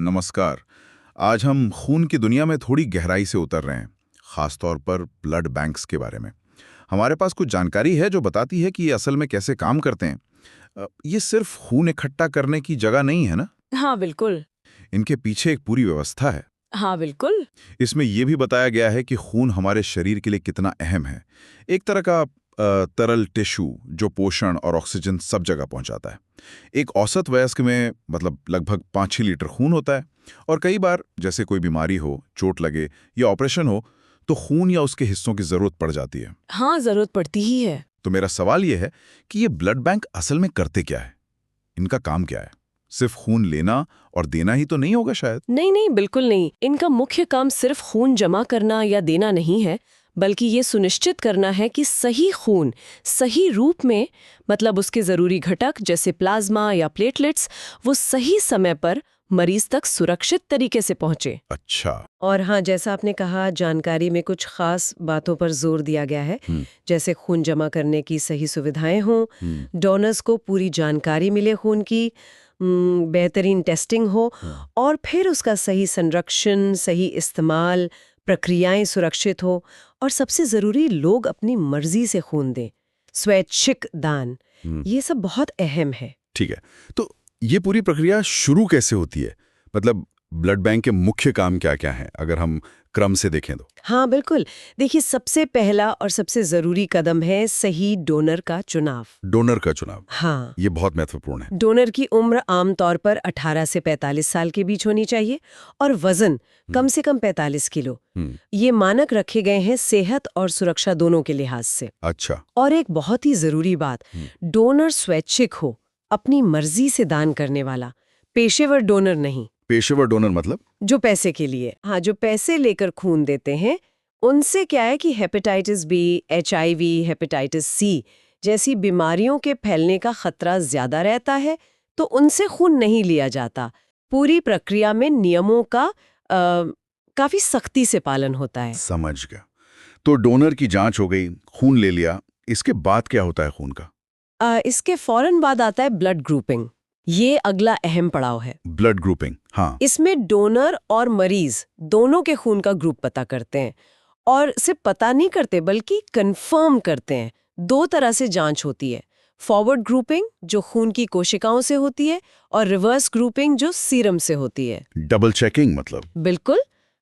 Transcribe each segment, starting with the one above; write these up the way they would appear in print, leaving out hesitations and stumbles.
नमस्कार। आज हम खून की दुनिया में थोड़ी गहराई से उतर रहे हैं, खासतौर पर ब्लड बैंक्स के बारे में। हमारे पास कुछ जानकारी है जो बताती है कि ये असल में कैसे काम करते हैं। ये सिर्फ खून इकट्ठा करने की जगह नहीं है ना, हाँ बिल्कुल। इनके पीछे एक पूरी व्यवस्था है। हाँ बिल्कुल। इसमें यह भी बताया गया है कि खून हमारे शरीर के लिए कितना अहम है। एक तरह का तरल टिश्यू जो पोषण और ऑक्सीजन सब जगह पहुंचाता है। एक औसत वयस्क में मतलब लगभग 5-6 लीटर खून होता है, और कई बार जैसे कोई बीमारी हो, चोट लगे या ऑपरेशन हो तो खून या उसके हिस्सों की जरूरत पड़ जाती है। हाँ, जरूरत पड़ती ही है। तो मेरा सवाल यह है कि ये ब्लड बैंक असल में करते क्या है, इनका काम क्या है? सिर्फ खून लेना और देना ही तो नहीं होगा शायद। नहीं नहीं, बिल्कुल नहीं। इनका मुख्य काम सिर्फ खून जमा करना या देना नहीं है, बल्कि ये सुनिश्चित करना है कि सही खून सही रूप में, मतलब उसके जरूरी घटक जैसे प्लाज्मा या प्लेटलेट्स, वो सही समय पर मरीज तक सुरक्षित तरीके से पहुंचे। अच्छा। और हाँ, जैसा आपने कहा, जानकारी में कुछ खास बातों पर जोर दिया गया है, जैसे खून जमा करने की सही सुविधाएं हों, डोनर्स को पूरी जानकारी मिले खून की, बेहतरीन टेस्टिंग हो, और फिर उसका सही संरक्षण, सही इस्तेमाल, प्रक्रियाएं सुरक्षित हो, और सबसे जरूरी, लोग अपनी मर्जी से खून दें, स्वैच्छिक दान। ये सब बहुत अहम है। ठीक है, तो ये पूरी प्रक्रिया शुरू कैसे होती है? मतलब ब्लड बैंक के मुख्य काम क्या-क्या हैं, अगर हम क्रम से देखें तो? हाँ बिल्कुल। देखिए, सबसे पहला और सबसे जरूरी कदम है सही डोनर का चुनाव। डोनर का चुनाव। हाँ, ये बहुत महत्वपूर्ण है। डोनर की उम्र आमतौर पर 18 से 45 साल के बीच होनी चाहिए, और वजन कम से कम 45 किलो। ये मानक रखे गए हैं सेहत और सुरक्षा दोनों के लिहाज से। अच्छा। और एक बहुत ही जरूरी बात, डोनर स्वैच्छिक हो, अपनी मर्जी से दान करने वाला, पेशेवर डोनर नहीं। पेशेवर डोनर मतलब? जो पैसे के लिए, हाँ, जो पैसे लेकर खून देते हैं, उनसे क्या है कि hepatitis B, HIV, hepatitis C जैसी बीमारियों के फैलने का खतरा ज्यादा रहता है, तो उनसे खून नहीं लिया जाता। पूरी प्रक्रिया में नियमों का काफी सख्ती से पालन होता है। समझ गया। तो डोनर की जांच हो गई, खून ले लिया, इसके बाद क्या होता है खून का? इसके फौरन बाद आता है ब्लड ग्रुपिंग। ये अगला अहम पड़ाव है। ब्लड ग्रुपिंग, हाँ। इसमें डोनर और मरीज दोनों के खून का ग्रुप पता करते हैं, और सिर्फ पता नहीं करते बल्कि कंफर्म करते हैं। दो तरह से जांच होती है, फॉरवर्ड ग्रुपिंग जो खून की कोशिकाओं से होती है, और रिवर्स ग्रुपिंग जो सीरम से होती है। डबल चेकिंग मतलब? बिल्कुल,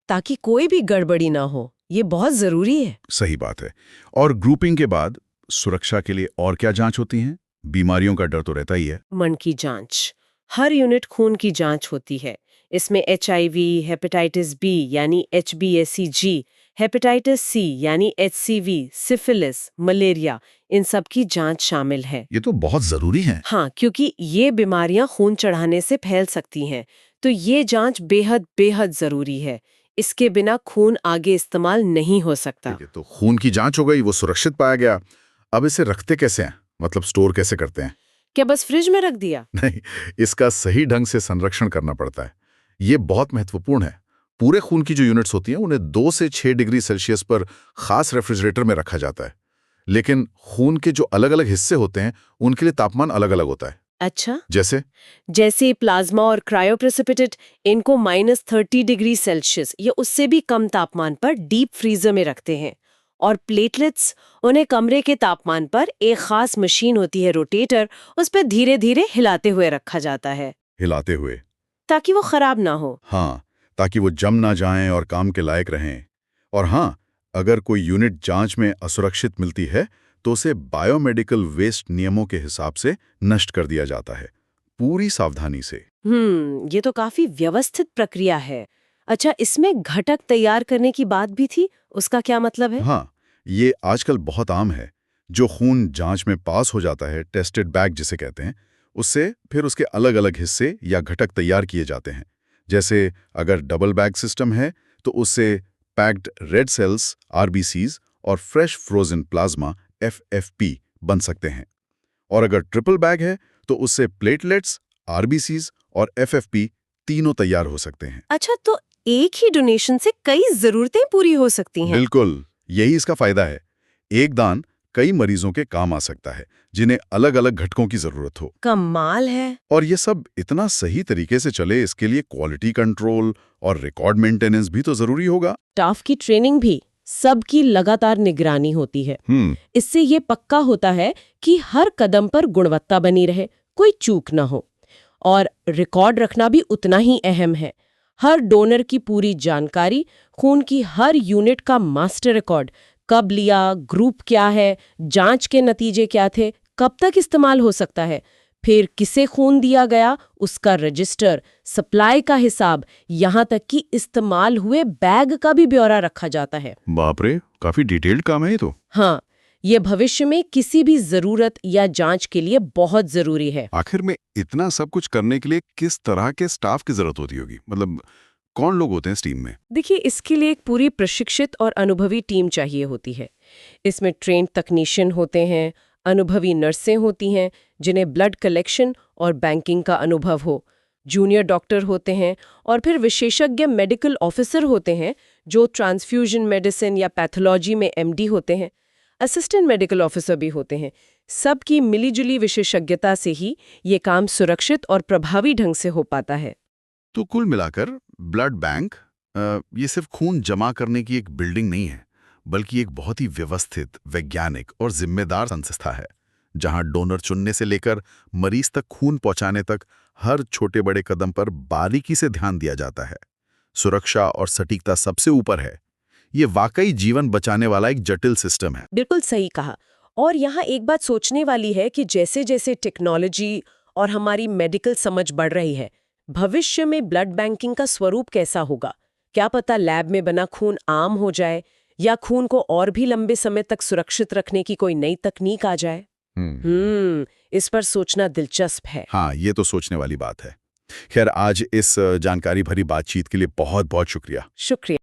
ताकि कोई भी गड़बड़ी ना हो। ये बहुत जरूरी है। सही बात है। और ग्रुपिंग के बाद सुरक्षा के लिए और क्या जांच होती हैं? बीमारियों का डर तो रहता ही है। मन की जांच, हर यूनिट खून की जांच होती है। इसमें HIV, हेपेटाइटिस बी यानी HBsAg, हेपेटाइटिस C यानी HCV, सिफिलिस, मलेरिया, इन सब की जांच शामिल है। ये तो बहुत जरूरी है। हाँ, क्योंकि ये बीमारियां खून चढ़ाने से फैल सकती हैं, तो ये जांच बेहद बेहद जरूरी है। इसके बिना खून आगे इस्तेमाल नहीं हो सकता। ठीक है, तो खून की जांच हो गई, वो सुरक्षित पाया गया। अब इसे रखते कैसे हैं, मतलब स्टोर कैसे करते हैं? क्या बस फ्रिज में रख दिया? नहीं, इसका सही ढंग से संरक्षण करना पड़ता है। ये बहुत महत्वपूर्ण है। पूरे खून की जो यूनिट्स होती हैं उन्हें 2 से 6 डिग्री सेल्सियस पर खास रेफ्रिजरेटर में रखा जाता है। लेकिन खून के जो अलग-अलग हिस्से होते हैं उनके लिए तापमान अलग-अलग होता है। अच्छा। जैसे प्लाज्मा और क्रायोप्रेसिपिटेट, इनको -30 डिग्री सेल्सियस या उससे भी कम तापमान पर डीप फ्रीजर में रखते हैं। और प्लेटलेट्स, उन्हें कमरे के तापमान पर एक खास मशीन होती है, रोटेटर, उस पर धीरे धीरे हिलाते हुए रखा जाता है, हिलाते हुए। ताकि वो खराब ना हो। हाँ, ताकि वो जम ना जाएं और काम के लायक रहें। और हाँ, अगर कोई यूनिट जांच में असुरक्षित मिलती है तो उसे बायोमेडिकल वेस्ट नियमों के हिसाब से नष्ट कर दिया जाता है, पूरी सावधानी से। ये तो काफी व्यवस्थित प्रक्रिया है। अच्छा, इसमें घटक तैयार करने की बात भी थी, उसका क्या मतलब है? हाँ, ये आजकल बहुत आम है। जो खून जांच में पास हो जाता है, टेस्टेड बैग जिसे कहते हैं, उससे फिर उसके अलग-अलग हिस्से या घटक तैयार किए जाते हैं। जैसे अगर डबल बैग सिस्टम है तो उससे पैक्ड रेड सेल्स RBCs और फ्रेश फ्रोजन प्लाज्मा FFP बन सकते हैं। और अगर ट्रिपल बैग है तो उससे प्लेटलेट्स, RBCs और FFP तीनों तैयार हो सकते हैं। अच्छा, तो एक ही डोनेशन से कई जरूरतें पूरी हो सकती हैं। बिल्कुल, यही इसका फायदा है। एक दान कई मरीजों के काम आ सकता है, जिन्हें अलग अलग घटकों की जरूरत हो। कमाल है। और ये सब इतना सही तरीके से चले, इसके लिए क्वालिटी कंट्रोल और रिकॉर्ड मेंटेनेंस भी तो जरूरी होगा। स्टाफ की ट्रेनिंग भी, सबकी लगातार निगरानी होती है। इससे ये पक्का होता है कि हर कदम पर गुणवत्ता बनी रहे, कोई चूक ना हो। और रिकॉर्ड रखना भी उतना ही अहम है। हर डोनर की पूरी जानकारी, खून की हर यूनिट का मास्टर रिकॉर्ड, कब लिया, ग्रुप क्या है, जांच के नतीजे क्या थे, कब तक इस्तेमाल हो सकता है, फिर किसे खून दिया गया, उसका रजिस्टर, सप्लाई का हिसाब, यहाँ तक कि इस्तेमाल हुए बैग का भी ब्यौरा रखा जाता है। बाप रे, काफी डिटेल्ड काम है ये तो। हाँ, ये भविष्य में किसी भी जरूरत या जांच के लिए बहुत जरूरी है। आखिर में इतना सब कुछ करने के लिए किस तरह के स्टाफ की जरूरत होती होगी? मतलब कौन लोग होते हैं इस टीम में? देखिए, इसके लिए एक पूरी प्रशिक्षित और अनुभवी टीम चाहिए होती है। इसमें ट्रेन्ड तकनीशियन होते हैं, अनुभवी नर्सें होती हैं जिन्हें ब्लड कलेक्शन और बैंकिंग का अनुभव हो, जूनियर डॉक्टर होते हैं, और फिर विशेषज्ञ मेडिकल ऑफिसर होते हैं जो ट्रांसफ्यूजन मेडिसिन या पैथोलॉजी में एमडी होते हैं, असिस्टेंट मेडिकल ऑफिसर भी होते हैं। सबकी मिलीजुली विशेषज्ञता से ही ये काम सुरक्षित और प्रभावी ढंग से हो पाता है। तो कुल मिलाकर ब्लड बैंक ये सिर्फ खून जमा करने की एक बिल्डिंग नहीं है, बल्कि एक बहुत ही व्यवस्थित, वैज्ञानिक और जिम्मेदार संस्था है, जहां डोनर चुनने से लेकर मरीज तक खून पहुंचाने तक हर छोटे बड़े कदम पर बारीकी से ध्यान दिया जाता है। सुरक्षा और सटीकता सबसे ऊपर है। ये वाकई जीवन बचाने वाला एक जटिल सिस्टम है। बिल्कुल सही कहा। और यहाँ एक बात सोचने वाली है कि जैसे जैसे टेक्नोलॉजी और हमारी मेडिकल समझ बढ़ रही है, भविष्य में ब्लड बैंकिंग का स्वरूप कैसा होगा? क्या पता लैब में बना खून आम हो जाए, या खून को और भी लंबे समय तक सुरक्षित रखने की कोई नई तकनीक आ जाए। इस पर सोचना दिलचस्प है। हाँ, ये तो सोचने वाली बात है। खैर, आज इस जानकारी भरी बातचीत के लिए बहुत बहुत शुक्रिया। शुक्रिया।